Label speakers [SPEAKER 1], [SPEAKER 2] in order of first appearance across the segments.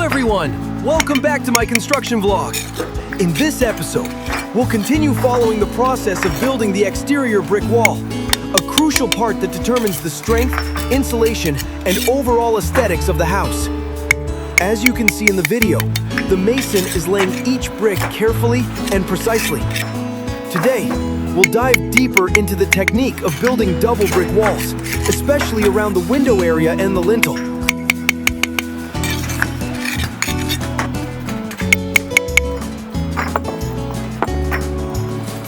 [SPEAKER 1] everyone! Welcome back to my construction vlog. In this episode, we'll continue following the process of building the exterior brick wall, a crucial part that determines the strength, insulation, and overall aesthetics of the house. As you can see in the video, the mason is laying each brick carefully and precisely. Today, we'll dive deeper into the technique of building double brick walls, especially around the window area and the lintel.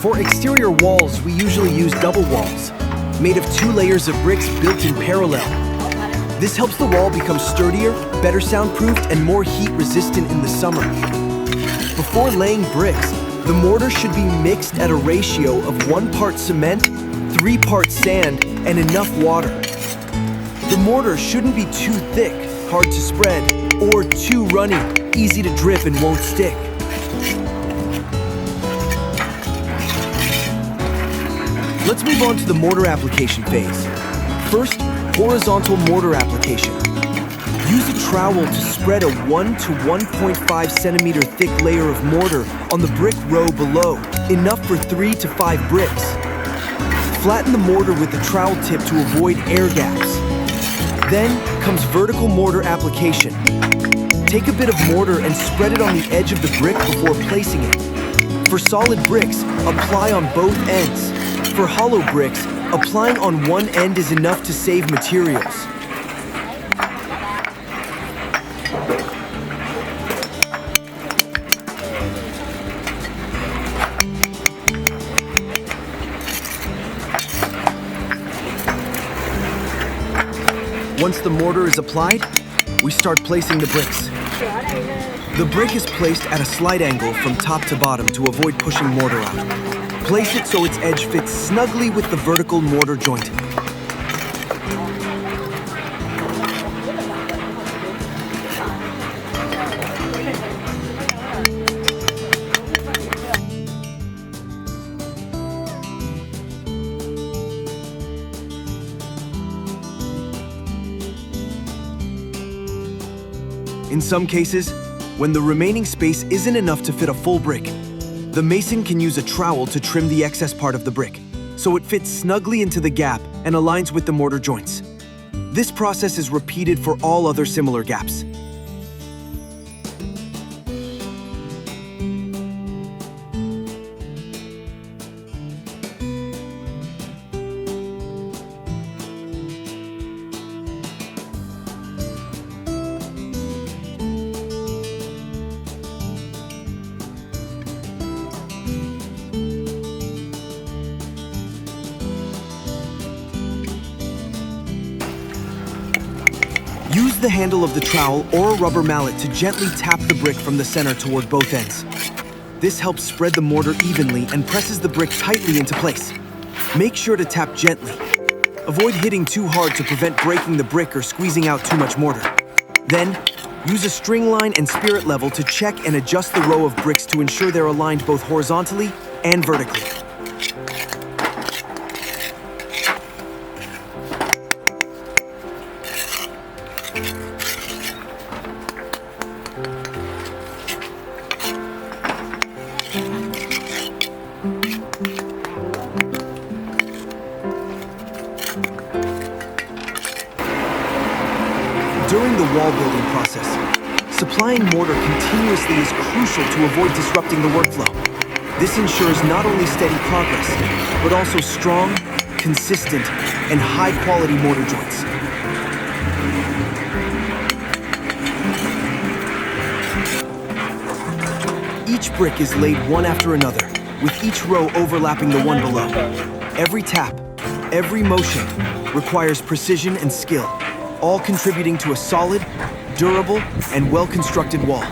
[SPEAKER 1] For exterior walls, we usually use double walls, made of 2 layers of bricks built in parallel. This helps the wall become sturdier, better soundproofed, and more heat-resistant in the summer. Before laying bricks, the mortar should be mixed at a ratio of 1 part cement, 3 parts sand, and enough water. The mortar shouldn't be too thick, hard to spread, or too runny, easy to drip and won't stick. Let's move on to the mortar application phase. First, horizontal mortar application. Use a trowel to spread a 1 to 1.5 centimeter thick layer of mortar on the brick row below, enough for 3 to 5 bricks. Flatten the mortar with the trowel tip to avoid air gaps. Then comes vertical mortar application. Take a bit of mortar and spread it on the edge of the brick before placing it. For solid bricks, apply on both ends. For hollow bricks, applying on one end is enough to save materials. Once the mortar is applied, we start placing the bricks. The brick is placed at a slight angle from top to bottom to avoid pushing mortar out. Place it so its edge fits snugly with the vertical mortar joint. In some cases, when the remaining space isn't enough to fit a full brick, the mason can use a trowel to trim the excess part of the brick, so it fits snugly into the gap and aligns with the mortar joints. This process is repeated for all other similar gaps. Use the handle of the trowel or a rubber mallet to gently tap the brick from the center toward both ends. This helps spread the mortar evenly and presses the brick tightly into place. Make sure to tap gently. Avoid hitting too hard to prevent breaking the brick or squeezing out too much mortar. Then, use a string line and spirit level to check and adjust the row of bricks to ensure they're aligned both horizontally and vertically. During the wall building process, supplying mortar continuously is crucial to avoid disrupting the workflow. This ensures not only steady progress, but also strong, consistent, and high-quality mortar joints. Each brick is laid one after another, with each row overlapping the one below. Every tap, every motion requires precision and skill, all contributing to a solid, durable, and well-constructed wall.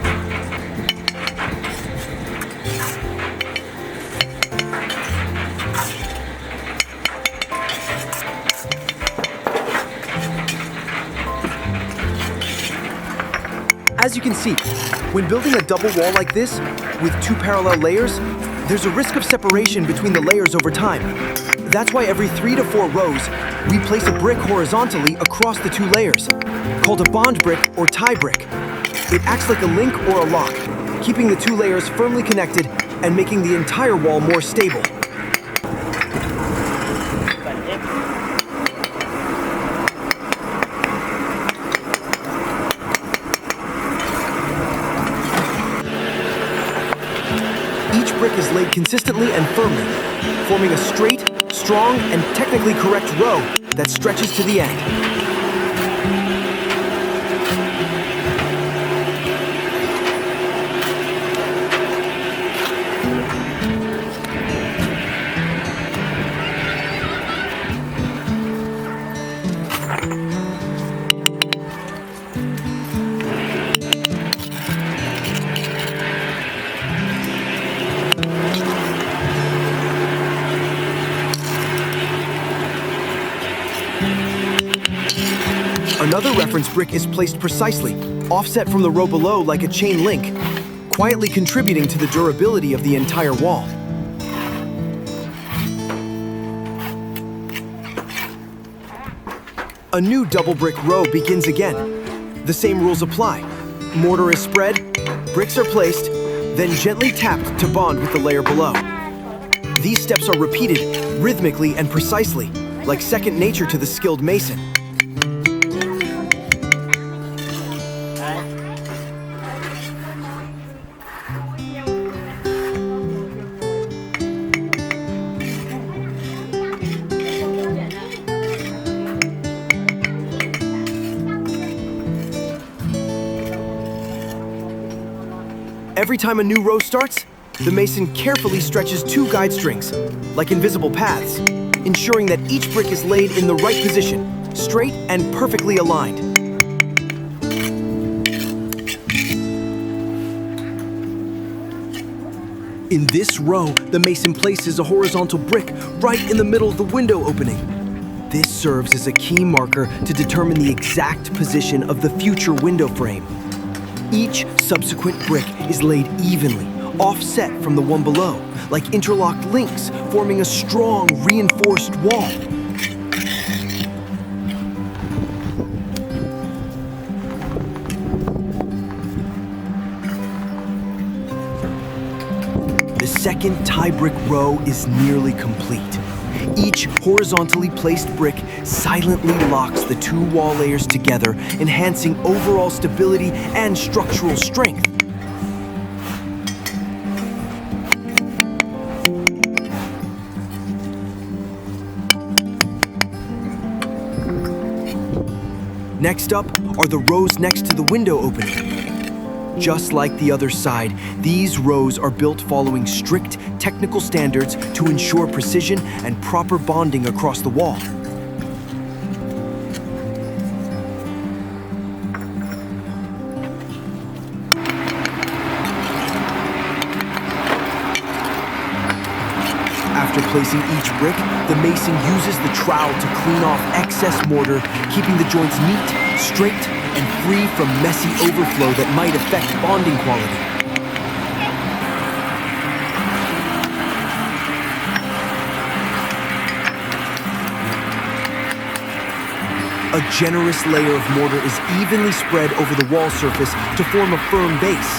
[SPEAKER 1] As you can see, when building a double wall like this, with 2 parallel layers, there's a risk of separation between the layers over time. That's why every 3 to 4 rows, we place a brick horizontally across the 2 layers, called a bond brick or tie brick. It acts like a link or a lock, keeping the two layers firmly connected and making the entire wall more stable. Each brick is laid consistently and firmly, forming a straight, strong, and technically correct row that stretches to the end. Another reference brick is placed precisely, offset from the row below like a chain link, quietly contributing to the durability of the entire wall. A new double brick row begins again. The same rules apply. Mortar is spread, bricks are placed, then gently tapped to bond with the layer below. These steps are repeated rhythmically and precisely, like second nature to the skilled mason. Every time a new row starts, the mason carefully stretches two guide strings, like invisible paths, ensuring that each brick is laid in the right position, straight and perfectly aligned. In this row, the mason places a horizontal brick right in the middle of the window opening. This serves as a key marker to determine the exact position of the future window frame. Each subsequent brick is laid evenly, offset from the one below, like interlocked links, forming a strong, reinforced wall. The second tie brick row is nearly complete. Each horizontally placed brick silently locks the two wall layers together, enhancing overall stability and structural strength. Next up are the rows next to the window opening. Just like the other side, these rows are built following strict technical standards to ensure precision and proper bonding across the wall. After placing each brick, the mason uses the trowel to clean off excess mortar, keeping the joints neat, straight, and free from messy overflow that might affect bonding quality. A generous layer of mortar is evenly spread over the wall surface to form a firm base.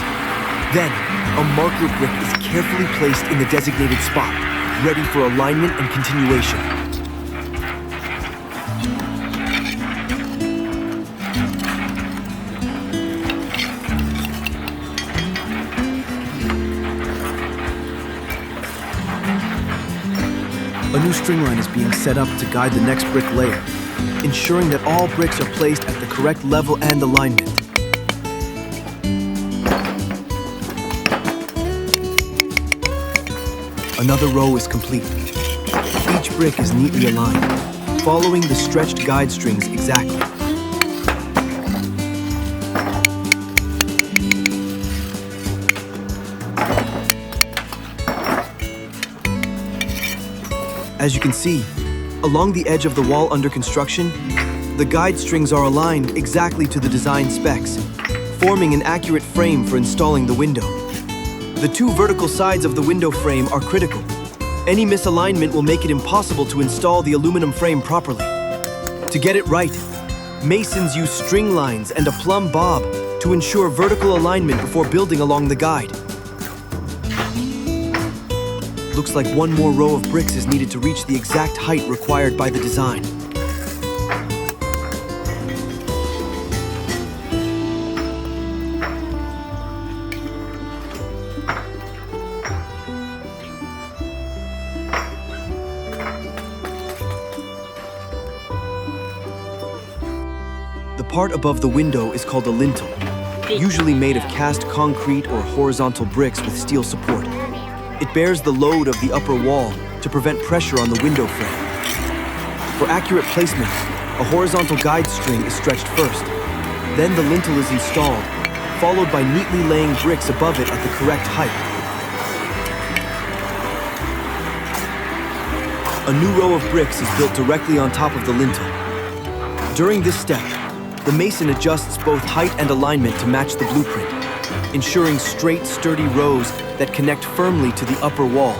[SPEAKER 1] Then, a marker brick is carefully placed in the designated spot, ready for alignment and continuation. A new string line is being set up to guide the next brick layer, ensuring that all bricks are placed at the correct level and alignment. Another row is complete. Each brick is neatly aligned, following the stretched guide strings exactly. As you can see, along the edge of the wall under construction, the guide strings are aligned exactly to the design specs, forming an accurate frame for installing the window. The two vertical sides of the window frame are critical. Any misalignment will make it impossible to install the aluminum frame properly. To get it right, masons use string lines and a plumb bob to ensure vertical alignment before building along the guide. Looks like one more row of bricks is needed to reach the exact height required by the design. The part above the window is called a lintel, usually made of cast concrete or horizontal bricks with steel support. It bears the load of the upper wall to prevent pressure on the window frame. For accurate placement, a horizontal guide string is stretched first. Then the lintel is installed, followed by neatly laying bricks above it at the correct height. A new row of bricks is built directly on top of the lintel. During this step, the mason adjusts both height and alignment to match the blueprint, ensuring straight, sturdy rows that connect firmly to the upper wall.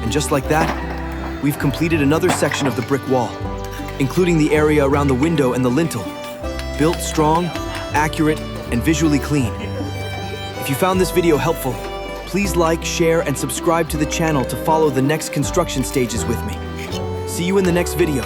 [SPEAKER 1] And just like that, we've completed another section of the brick wall, including the area around the window and the lintel. Built strong, accurate, and visually clean. If you found this video helpful, please like, share, and subscribe to the channel to follow the next construction stages with me. See you in the next video.